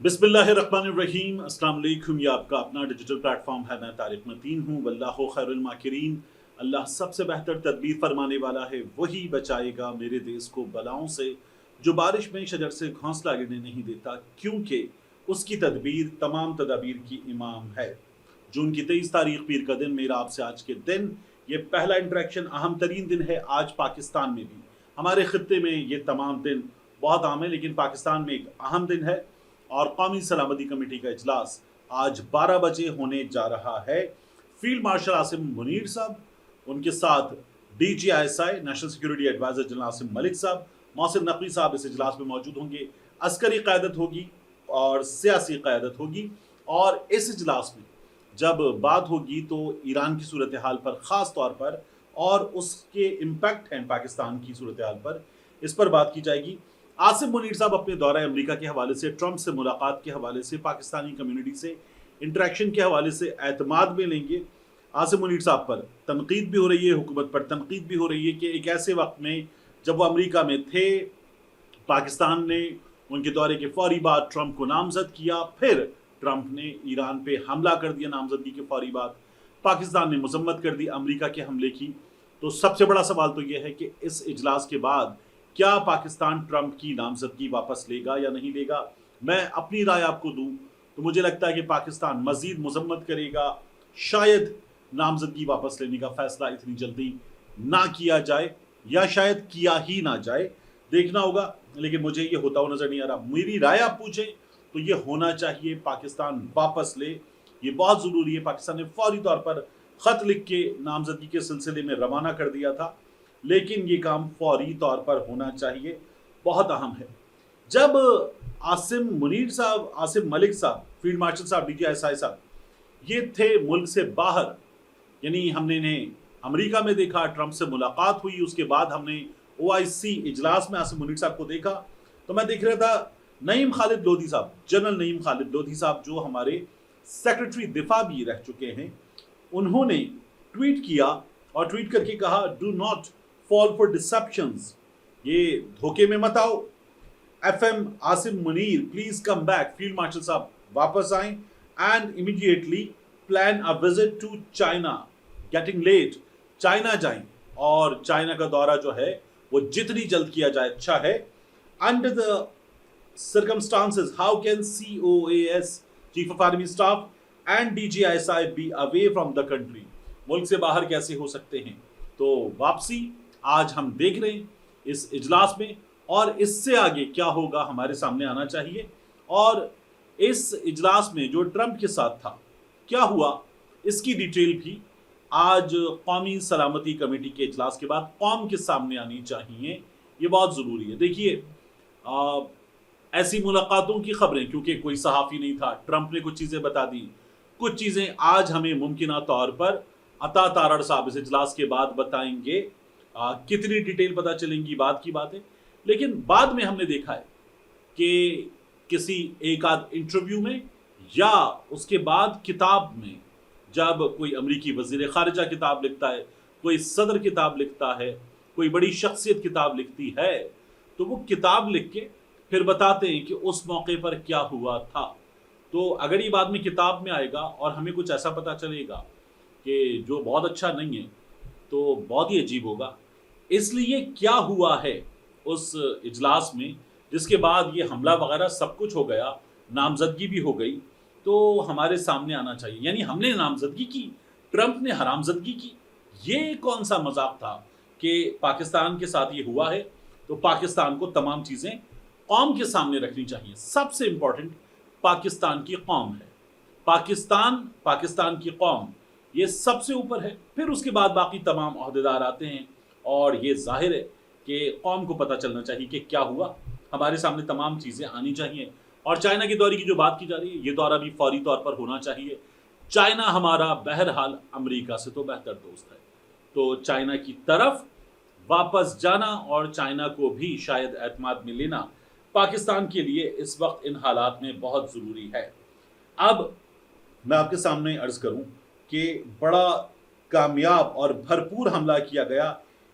बिस्मिल्लाहिर्रहमानिर्रहीम। अस्सलाम वालेकुम। ये आपका अपना डिजिटल प्लेटफॉर्म है। मैं तारिक मतीन हूँ। वल्लाहु खैरुल माकिरीन। अल्लाह सबसे बेहतर तदबीर फरमाने वाला है, वही बचाएगा मेरे देश को बलाओं से। जो बारिश में शजर से घोंसला गिरने नहीं देता, क्योंकि उसकी तदबीर तमाम तदाबीर की इमाम है। जून की 23 तारीख पीर का दिन, मेरा आपसे आज के दिन ये पहला इंटरेक्शन अहम तरीन दिन है। आज पाकिस्तान में भी, हमारे खत्ते में ये तमाम दिन बहुत आम है, लेकिन पाकिस्तान में एक अहम दिन है और कौमी सलामती कमेटी का इजलास आज 12 बजे होने जा रहा है। फील्ड मार्शल आसिम मुनीर साहब, उनके साथ DGISI national security adviser general Asim Malik साहब, मोहसिन नकवी साहब इस इजलास में मौजूद होंगे। अस्करी क़यादत होगी और सियासी क़यादत होगी। और इस इजलास में जब बात होगी तो ईरान की सूरत हाल पर ख़ास तौर पर और उसके इम्पैक्ट हैं पाकिस्तान की सूरत हाल पर, इस पर बात की जाएगी। आसिम मुनीर साहब अपने दौरा अमेरिका के हवाले से, ट्रंप से मुलाकात के हवाले से, पाकिस्तानी कम्युनिटी से इंटरेक्शन के हवाले से एतमाद में लेंगे। आसिम मुनीर साहब पर तनकीद भी हो रही है, हुकूमत पर तनकीद भी हो रही है कि एक ऐसे वक्त में जब वो अमेरिका में थे, पाकिस्तान ने उनके दौरे के फौरी बाद ट्रंप को नामजद किया, फिर ट्रंप ने ईरान पे हमला कर दिया नामजदगी के फौरी बाद, पाकिस्तान ने मजम्मत कर दी अमेरिका के हमले की। तो सबसे बड़ा सवाल तो यह है कि इस इजलास के बाद क्या पाकिस्तान ट्रंप की नामजदगी वापस लेगा या नहीं लेगा। मैं अपनी राय आपको दूं तो मुझे लगता है कि पाकिस्तान मजीद मजम्मत करेगा, शायद नामजदगी वापस लेने का फैसला इतनी जल्दी ना किया जाए या शायद किया ही ना जाए, देखना होगा। लेकिन मुझे ये होता हुआ नजर नहीं आ रहा। मेरी राय आप पूछें तो ये होना चाहिए, पाकिस्तान वापस ले, ये बहुत ज़रूरी है। पाकिस्तान ने फौरी तौर पर ख़त लिख के नामजदगी के सिलसिले में रवाना कर दिया था, लेकिन ये काम फौरी तौर पर होना चाहिए, बहुत अहम है। जब आसिम मुनीर साहब, आसिम मलिक साहब, फील्ड मार्शल साहब, DGISI साहब, ये थे मुल्क से बाहर, यानी हमने इन्हें अमेरिका में देखा, ट्रंप से मुलाकात हुई, उसके बाद हमने OIC इजलास में आसिम मुनीर साहब को देखा, तो मैं देख रहा था नईम खालिद लोधी साहब, जनरल नईम खालिद लोधी साहब, जो हमारे सेक्रेटरी दिफा भी रह चुके हैं, उन्होंने ट्वीट किया और ट्वीट करके कहा, do not fall for deceptions, ये धोखे में मत आओ। FM Asim Munir please come back, field marshal साहब वापस आए and immediately plan a visit to China, getting late, China जाएं और चाइना का दौरा जो है वो जितनी जल्द किया जाए अच्छा है। Under the circumstances, how can COAS, Chief of Army Staff and DGISI be away from the country? मुल्क से बाहर कैसे हो सकते हैं। तो वापसी आज हम देख रहे हैं इस इजलास में, और इससे आगे क्या होगा हमारे सामने आना चाहिए। और इस इजलास में जो ट्रंप के साथ था, क्या हुआ, इसकी डिटेल भी आज कौमी सलामती कमेटी के इजलास के बाद कौम के सामने आनी चाहिए। ये बहुत ज़रूरी है। देखिए, ऐसी मुलाकातों की खबरें, क्योंकि कोई सहाफ़ी नहीं था, ट्रंप ने कुछ चीज़ें बता दी, कुछ चीज़ें आज हमें मुमकिना तौर पर अता तारड़ साहब इस इजलास के बाद बताएंगे। कितनी डिटेल पता चलेंगी बात की बात है, लेकिन बाद में हमने देखा है कि किसी एक आध इंटरव्यू में या उसके बाद किताब में, जब कोई अमरीकी वज़ीर ख़ारिजा किताब लिखता है, कोई सदर किताब लिखता है, कोई बड़ी शख्सियत किताब लिखती है, तो वो किताब लिख के फिर बताते हैं कि उस मौके पर क्या हुआ था। तो अगर ये बाद में किताब में आएगा और हमें कुछ ऐसा पता चलेगा कि जो बहुत अच्छा नहीं है, तो बहुत ही अजीब होगा। इसलिए क्या हुआ है उस इजलास में, जिसके बाद ये हमला वगैरह सब कुछ हो गया, नामजदगी भी हो गई, तो हमारे सामने आना चाहिए। यानी हमने नामजदगी की, ट्रंप ने हरामजदगी की, ये कौन सा मजाक था कि पाकिस्तान के साथ ये हुआ है। तो पाकिस्तान को तमाम चीज़ें कौम के सामने रखनी चाहिए। सबसे इम्पोर्टेंट पाकिस्तान की कौम है, पाकिस्तान की कौम, ये सबसे ऊपर है। फिर उसके बाद बाकी तमाम ओहदेदार आते हैं, और ये जाहिर है कि कौम को पता चलना चाहिए कि क्या हुआ, हमारे सामने तमाम चीज़ें आनी चाहिए। और चाइना के दौरे की जो बात की जा रही है, ये दौरा भी फौरी तौर पर होना चाहिए। चाइना हमारा बहरहाल अमेरिका से तो बेहतर दोस्त है, तो चाइना की तरफ वापस जाना और चाइना को भी शायद एतमाद में लेना पाकिस्तान के लिए इस वक्त इन हालात में बहुत ज़रूरी है। अब मैं आपके सामने अर्ज़ करूं कि बड़ा कामयाब और भरपूर हमला किया गया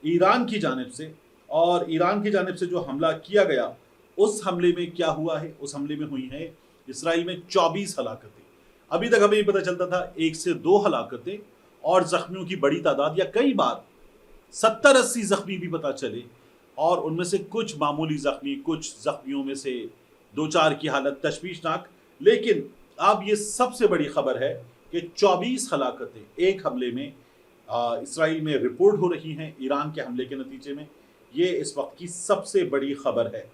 ईरान की जानिब से, और ईरान की जानिब से जो हमला किया गया, उस हमले में क्या हुआ है, उस हमले में हुई है इसराइल में 24 हलाकतें। अभी तक हमें ये पता चलता था 1 से 2 हलाकतें और जख्मियों की बड़ी तादाद, या कई बार 70-80 जख्मी भी पता चले, और उनमें से कुछ मामूली जख्मी, कुछ जख्मियों में से 2-4 की हालत तशवीशनाक। लेकिन अब ये सबसे बड़ी खबर है कि 24 हलाकतें एक हमले में इसराइल में रिपोर्ट हो रही हैं ईरान के हमले के नतीजे में। ये इस वक्त की सबसे बड़ी खबर है।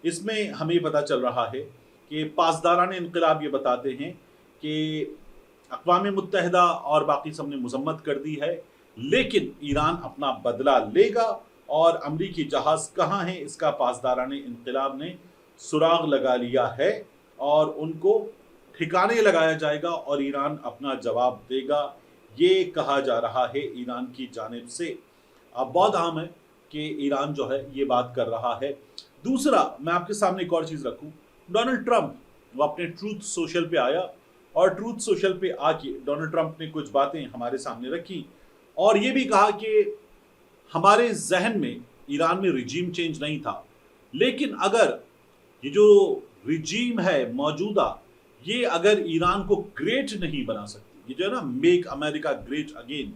इसमें हमें पता चल रहा है कि पासदारान इनकलाब ये बताते हैं कि अक़वाम मुत्तहिदा और बाकी सब ने मजम्मत कर दी है, लेकिन ईरान अपना बदला लेगा, और अमरीकी जहाज़ कहाँ हैं इसका पासदारान इनकलाब ने सुराग लगा लिया है, और उनको ठिकाने लगाया जाएगा और ईरान अपना जवाब देगा, ये कहा जा रहा है ईरान की जानिब से। अब बहुत अहम है कि ईरान जो है ये बात कर रहा है। दूसरा, मैं आपके सामने एक और चीज़ रखूं, डोनाल्ड ट्रंप वो अपने ट्रूथ सोशल पे आया, और ट्रूथ सोशल पे आके डोनाल्ड ट्रंप ने कुछ बातें हमारे सामने रखी, और ये भी कहा कि हमारे जहन में ईरान में रिजीम चेंज नहीं था, लेकिन अगर ये जो रिजीम है मौजूदा, ये अगर ईरान को ग्रेट नहीं बना सकती, ये जो है ना make America great again,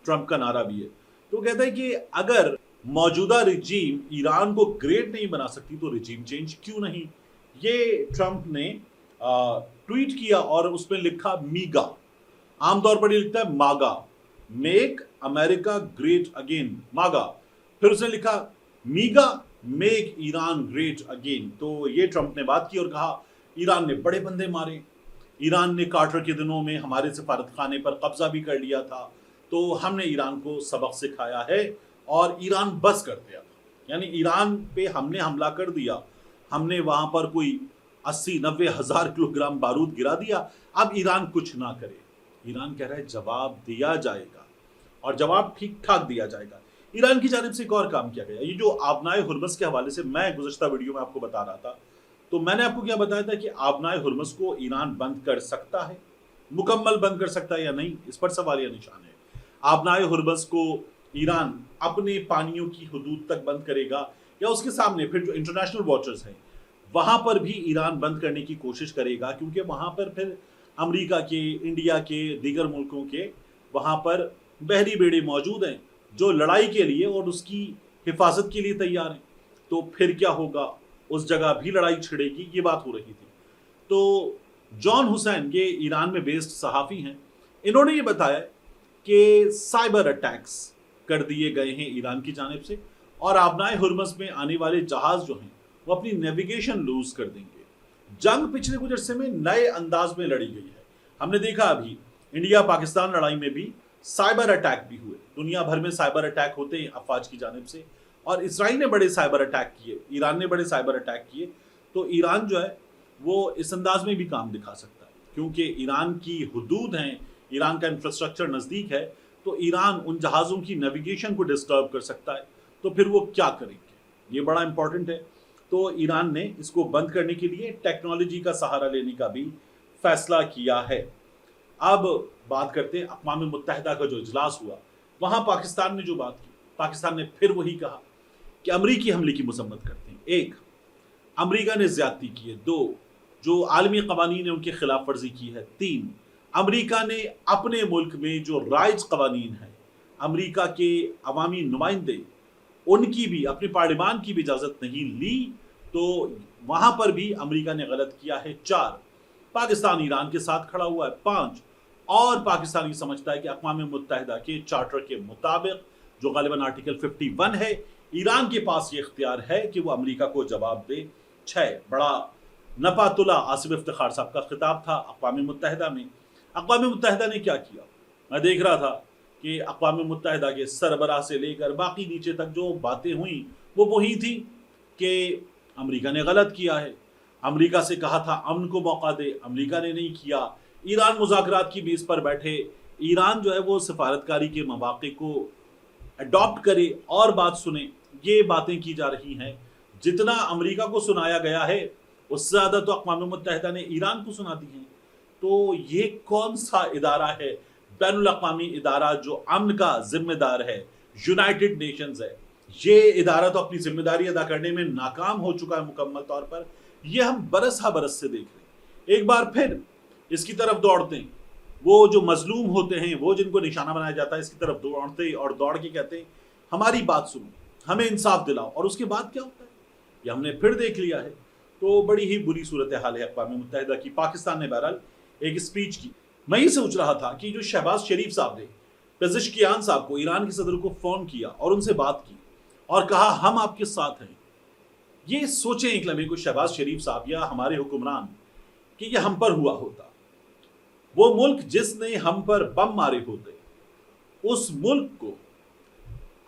Trump का नारा भी है, तो कहता है कि अगर मौजूदा रिजीम ईरान को ग्रेट नहीं बना सकती तो रिजीम चेंज क्यों नहीं। ये ट्रंप ने ट्वीट किया और उसमें लिखा मीगा, आमतौर पर ये लिखता है मागा, मेक अमेरिका ग्रेट अगेन, मागा, फिर उसने लिखा मीगा, मेक ईरान ग्रेट अगेन। तो ये ट्रंप ने बात की और कहा ईरान ने बड़े बंदे मारे, ईरान ने कार्टर के दिनों में हमारे सफारत खाने पर कब्जा भी कर लिया था, तो हमने ईरान को सबक सिखाया है और ईरान बस कर दिया, यानी ईरान पे हमने हमला कर दिया, हमने वहां पर कोई 80-90 हज़ार किलोग्राम बारूद गिरा दिया, अब ईरान कुछ ना करे। ईरान कह रहा है जवाब दिया जाएगा, और जवाब ठीक ठाक दिया जाएगा। ईरान की जानिब से एक और काम किया गया, ये जो आबनाए हुर्मस के हवाले से मैं गुज़श्ता वीडियो में आपको बता रहा था, तो मैंने आपको क्या बताया था कि आबनाए हुर्मस को ईरान बंद कर सकता है, मुकम्मल बंद कर सकता है या नहीं, इस पर सवालिया निशान है। आबनाए हुर्मस को ईरान अपने पानियों की हदूद तक बंद करेगा, या उसके सामने फिर जो इंटरनेशनल वाटर्स हैं वहां पर भी ईरान बंद करने की कोशिश करेगा, क्योंकि वहां पर फिर अमेरिका के, इंडिया के, दीगर मुल्कों के वहां पर बहरी बेड़े मौजूद हैं जो लड़ाई के लिए और उसकी हिफाजत के लिए तैयार हैं। तो फिर क्या होगा, उस जगह भी लड़ाई छिड़ेगी, ये बात हो रही थी। तो जॉन हुसैन, ये ईरान में बेस्ड सहाफ़ी हैं, इन्होंने ये बताया कि साइबर अटैक्स कर दिए गए हैं ईरान की जानिब से, और आबनाए हुर्मस में आने वाले जहाज़ जो हैं वो अपनी नेविगेशन लूज कर देंगे। जंग पिछले कुछ अरसे में नए अंदाज में लड़ी गई है। हमने देखा अभी इंडिया पाकिस्तान लड़ाई में भी साइबर अटैक भी हुए, दुनिया भर में साइबर अटैक होते हैं अफवाज की जानिब से, और इसराइल ने बड़े साइबर अटैक किए, ईरान ने बड़े साइबर अटैक किए। तो ईरान जो है वो इस अंदाज में भी काम दिखा सकता है, क्योंकि ईरान की हुदूद हैं, ईरान का इंफ्रास्ट्रक्चर नज़दीक है, तो ईरान उन जहाज़ों की नेविगेशन को डिस्टर्ब कर सकता है। तो फिर वो क्या करेंगे, ये बड़ा इंपॉर्टेंट है। तो ईरान ने इसको बंद करने के लिए टेक्नोलॉजी का सहारा लेने का भी फैसला किया है। अब बात करते हैं अक़वाम मुत्तहिदा का जो इजलास हुआ, वहाँ पाकिस्तान ने जो बात की, पाकिस्तान ने फिर वही कहा कि अमरीकी हमले की मजम्मत करते हैं। 1, अमरीका ने ज़्यादती की है। 2, जो आलमी कवानीन ने उनकी खिलाफ वर्जी की है। 3, अमरीका ने अपने मुल्क में जो राइज कवानीन है, अमरीका के अवामी नुमाइंदे, उनकी भी, अपने पार्लिमान की भी इजाज़त नहीं ली, तो वहाँ पर भी अमरीका ने गलत किया है। 4, पाकिस्तान ईरान के साथ खड़ा हुआ है। 5, और पाकिस्तान ये समझता है कि अक़वाम मुत्तहिदा के चार्टर के मुताबिक, जो गालिबन आर्टिकल 51 है, ईरान के पास ये इख्तियार है कि वो अमरीका को जवाब दे। 6, बड़ा नपातुला आसिफ इफ्तिखार साहब का खिताब था अक़वाम मुत्तहिदा में। अक़वाम मुत्तहिदा ने क्या किया, मैं देख रहा था कि अक़वाम मुत्तहिदा के सरबराह से लेकर बाकी नीचे तक जो बातें हुई वो वही थी कि अमरीका ने गलत किया है, अमरीका से कहा था अमन को मौका दे, अमरीका ने नहीं किया, ईरान मुज़ाकरात की बेस पर बैठे, ईरान जो है वो सफारतकारी के मौक़े को अडॉप्ट करे और बात सुने, ये बातें की जा रही हैं। जितना अमरीका को सुनाया गया है उससे ज़्यादा तो अक़वाम मुत्तहिदा ने ईरान को सुना दी है। तो ये कौन सा इदारा है, बैनुल अक़वामी इदारा जो अमन का जिम्मेदार है, यूनाइटेड नेशंस है, ये इदारा तो अपनी जिम्मेदारी अदा करने में नाकाम हो चुका है मुकम्मल तौर पर। ये हम बरस हा बरस से देख रहे हैं ایک بار پھر اس کی طرف دوڑتے ہیں، وہ جو مظلوم ہوتے ہیں، وہ جن کو نشانہ بنایا جاتا ہے، اس کی طرف دوڑتے اور دوڑ کے کہتے ہیں ہماری بات سنو، ہمیں انصاف دلاؤ. اور اس کے بعد کیا ہوتا ہے یہ ہم نے پھر دیکھ لیا ہے. تو بڑی ہی بری صورتحال ہے اقوام متحدہ کی. پاکستان نے بہرحال ایک اسپیچ کی. میں یہ سوچ رہا تھا کہ جو شہباز شریف صاحب نے پزشکیان صاحب کو، ایران کے صدر کو فون کیا اور ان سے بات کی اور کہا ہم آپ کے ساتھ ہیں، یہ سوچیں ایک لمحے کو شہباز شریف صاحب یا ہمارے حکمران کہ یہ ہم پر ہوا ہوتا، وہ ملک جس نے ہم پر بم مارے ہوتے، اس ملک کو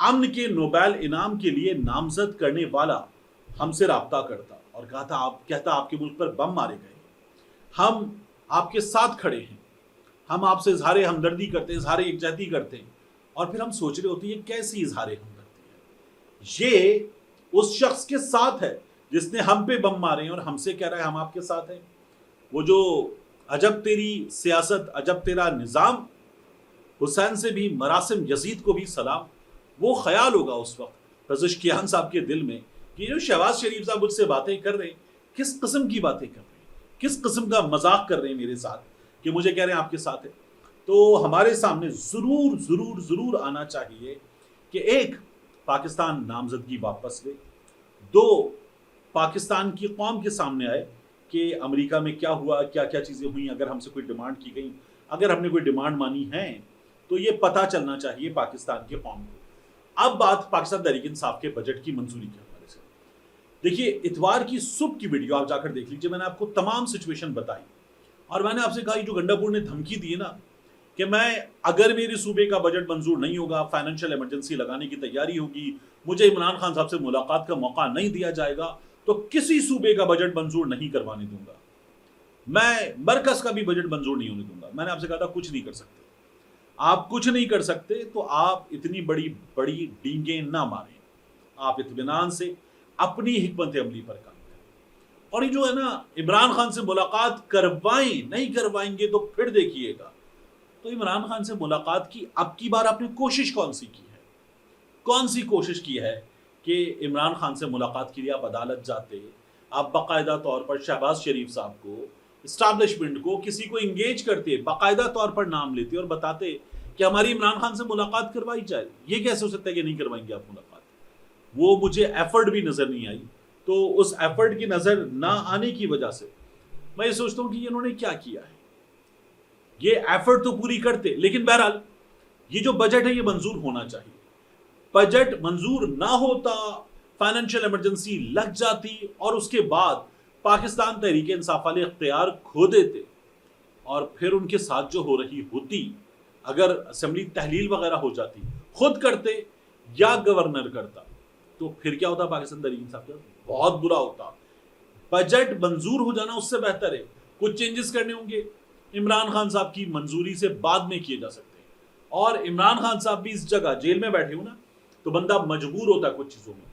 امن کے نوبیل انعام کے لیے نامزد کرنے والا ہم سے رابطہ کرتا اور کہتا آپ کے ملک پر بم مارے گئے، ہم آپ کے ساتھ کھڑے ہیں، ہم آپ سے اظہار ہمدردی کرتے ہیں، اظہار یکجہتی کرتے ہیں. اور پھر ہم سوچ رہے ہوتے ہیں یہ کیسی اظہار ہمدردی ہے؟ یہ اس شخص کے ساتھ ہے جس نے ہم پہ بم مارے ہیں اور ہم سے کہہ رہا ہے ہم آپ کے ساتھ ہیں. وہ جو عجب تیری سیاست عجب تیرا نظام، حسین سے بھی مراسم یزید کو بھی سلام، وہ خیال ہوگا اس وقت پزشکیان صاحب کے دل میں کہ جو شہباز شریف صاحب مجھ سے باتیں کر رہے ہیں کس قسم کی باتیں کر رہے ہیں، کس قسم کا مذاق کر رہے ہیں میرے ساتھ کہ مجھے کہہ رہے ہیں آپ کے ساتھ ہے. تو ہمارے سامنے ضرور ضرور ضرور آنا چاہیے کہ ایک، پاکستان نامزدگی واپس لے، دو، پاکستان کی قوم کے سامنے آئے کہ امریکہ میں کیا ہوا، کیا کیا چیزیں ہوئیں، اگر ہم سے کوئی ڈیمانڈ کی گئی، اگر ہم نے کوئی ڈیمانڈ مانی ہے تو یہ پتہ چلنا چاہیے پاکستان کے قوم کو. اب بات پاکستان تحریک انصاف کے بجٹ کی منظوری کے حوالے سے. دیکھیے اتوار کی صبح کی ویڈیو آپ جا کر دیکھ لیجیے، میں نے آپ کو تمام سچویشن بتائی اور میں نے آپ سے کہا جو گنڈا پور نے دھمکی دی ہے نا کہ میں اگر میرے صوبے کا بجٹ منظور نہیں ہوگا، فائنینشیل ایمرجنسی لگانے کی تیاری ہوگی، مجھے عمران خان صاحب سے ملاقات کا موقع نہیں دیا جائے گا تو کسی صوبے کا بجٹ منظور نہیں کروانے دوں گا، میں مرکز کا بھی بجٹ منظور نہیں ہونے دوں گا. میں نے آپ سے کہا تھا کچھ نہیں کر سکتے، آپ کچھ نہیں کر سکتے تو آپ اتنی بڑی بڑی ڈینگیں نہ ماریں، آپ اطمینان سے اپنی حکمت عملی پر کام کریں. اور یہ جو ہے نا عمران خان سے ملاقات کروائیں، نہیں کروائیں گے تو پھر دیکھیے گا. تو عمران خان سے ملاقات کی اب کی بار آپ نے کوشش کون سی کی ہے؟ کون سی کوشش کی ہے کہ عمران خان سے ملاقات کے لیے آپ عدالت جاتے، آپ باقاعدہ طور پر شہباز شریف صاحب کو، اسٹیبلشمنٹ کو، کسی کو انگیج کرتے، باقاعدہ طور پر نام لیتے اور بتاتے کہ ہماری عمران خان سے ملاقات کروائی جائے. یہ کیسے ہو سکتا ہے کہ نہیں کروائیں گے آپ ملاقات؟ وہ مجھے ایفرٹ بھی نظر نہیں آئی. تو اس ایفرٹ کی نظر نہ آنے کی وجہ سے میں یہ سوچتا ہوں کہ انہوں نے کیا کیا ہے. یہ ایفرٹ تو پوری کرتے، لیکن بہرحال یہ جو بجٹ ہے یہ منظور ہونا چاہیے. بجٹ منظور نہ ہوتا، فائنینشیل ایمرجنسی لگ جاتی اور اس کے بعد پاکستان تحریک انصاف والے اختیار کھو دیتے اور پھر ان کے ساتھ جو ہو رہی ہوتی، اگر اسمبلی تحلیل وغیرہ ہو جاتی، خود کرتے یا گورنر کرتا، تو پھر کیا ہوتا پاکستان تحریک انصاف کا؟ بہت برا ہوتا. بجٹ منظور ہو جانا اس سے بہتر ہے. کچھ چینجز کرنے ہوں گے عمران خان صاحب کی منظوری سے بعد میں کیے جا سکتے ہیں. اور عمران خان صاحب بھی اس جگہ جیل میں بیٹھے ہو نا تو بندہ مجبور ہوتا ہے کچھ چیزوں میں.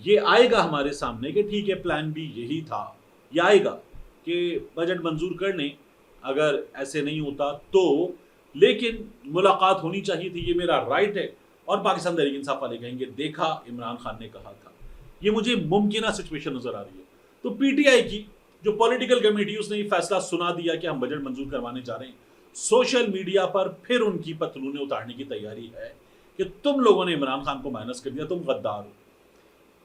یہ آئے گا ہمارے سامنے کہ ٹھیک ہے پلان بھی یہی تھا، یہ آئے گا کہ بجٹ منظور کرنے اگر ایسے نہیں ہوتا تو، لیکن ملاقات ہونی چاہیے تھی، یہ میرا رائٹ ہے. اور پاکستان تحریک انصاف والے کہیں گے دیکھا عمران خان نے کہا تھا. یہ مجھے ممکنہ سچویشن نظر آ رہی ہے. تو پی ٹی آئی کی جو پولیٹیکل کمیٹی، اس نے یہ فیصلہ سنا دیا کہ ہم بجٹ منظور کروانے جا رہے ہیں. سوشل میڈیا پر پھر ان کی پتلونیں اتارنے کی تیاری ہے کہ تم لوگوں نے عمران خان کو مائنس کر دیا، تم غدار ہو.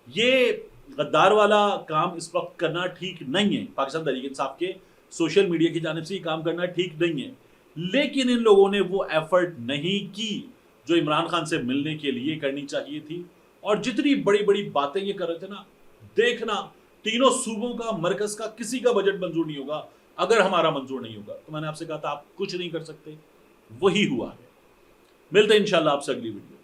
یہ غدار والا کام اس وقت کرنا ٹھیک نہیں ہے. پاکستان تحریک انصاف کے سوشل میڈیا کی جانب سے یہ کام کرنا ٹھیک نہیں ہے. لیکن ان لوگوں نے وہ ایفرٹ نہیں کی جو عمران خان سے ملنے کے لیے کرنی چاہیے تھی. اور جتنی بڑی بڑی باتیں یہ کر رہے تھے نا، دیکھنا تینوں صوبوں کا، مرکز کا، کسی کا بجٹ منظور نہیں ہوگا اگر ہمارا منظور نہیں ہوگا. تو میں نے آپ سے کہا تھا آپ کچھ نہیں کر سکتے، وہی ہوا ہے. ملتے ہیں انشاءاللہ آپ سے اگلی ویڈیو.